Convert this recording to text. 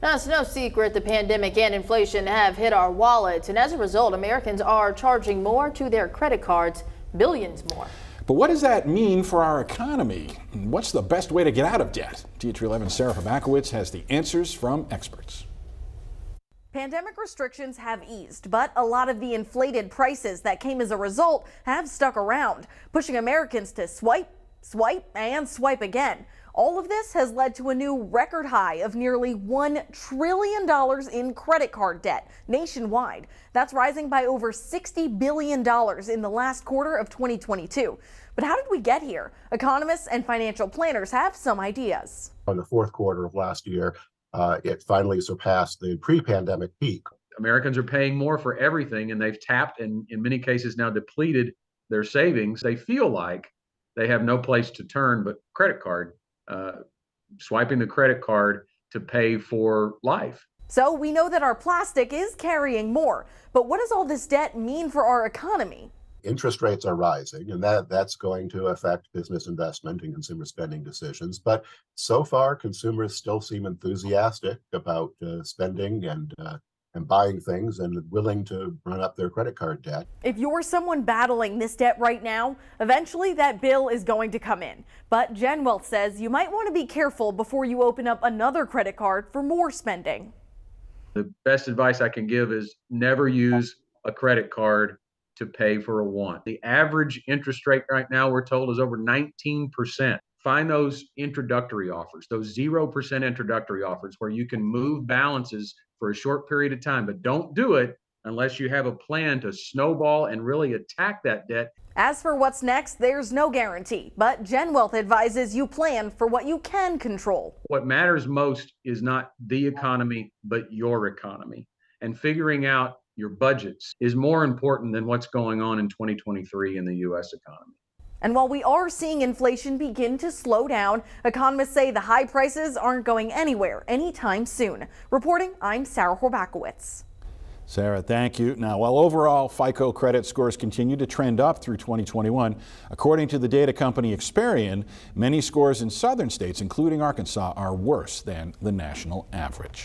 Now, it's no secret the pandemic and inflation have hit our wallets, and as a result, Americans are charging more to their credit cards, billions more. But what does that mean for our economy? What's the best way to get out of debt? TH11's Sarah Hrbakowitz has the answers from experts. Pandemic restrictions have eased, but a lot of the inflated prices that came as a result have stuck around, pushing Americans to swipe, and swipe again. All of this has led to a new record high of nearly $1 trillion in credit card debt nationwide. That's rising by over $60 billion in the last quarter of 2022. But how did we get here? Economists and financial planners have some ideas. In the fourth quarter of last year, it finally surpassed the pre-pandemic peak. Americans are paying more for everything, and they've tapped and in many cases now depleted their savings. They feel like they have no place to turn but credit card, swiping the credit card to pay for life. So we know that our plastic is carrying more, but what does all this debt mean for our economy? Interest rates are rising, and that's going to affect business investment and consumer spending decisions. But so far, consumers still seem enthusiastic about spending and buying things and willing to run up their credit card debt. If you're someone battling this debt right now, eventually that bill is going to come in. But Gen Wealth says you might want to be careful before you open up another credit card for more spending. The best advice I can give is never use a credit card to pay for a want. The average interest rate right now, we're told, is over 19%. Find those introductory offers, those 0% introductory offers where you can move balances for a short period of time, but don't do it unless you have a plan to snowball and really attack that debt. As for what's next, there's no guarantee, but Gen Wealth advises you plan for what you can control. What matters most is not the economy, but your economy. And figuring out your budgets is more important than what's going on in 2023 in the U.S. economy. And while we are seeing inflation begin to slow down, economists say the high prices aren't going anywhere anytime soon. Reporting, I'm Sarah Hrbakowitz. Sarah, thank you. Now, while overall FICO credit scores continue to trend up through 2021, according to the data company Experian, many scores in southern states, including Arkansas, are worse than the national average.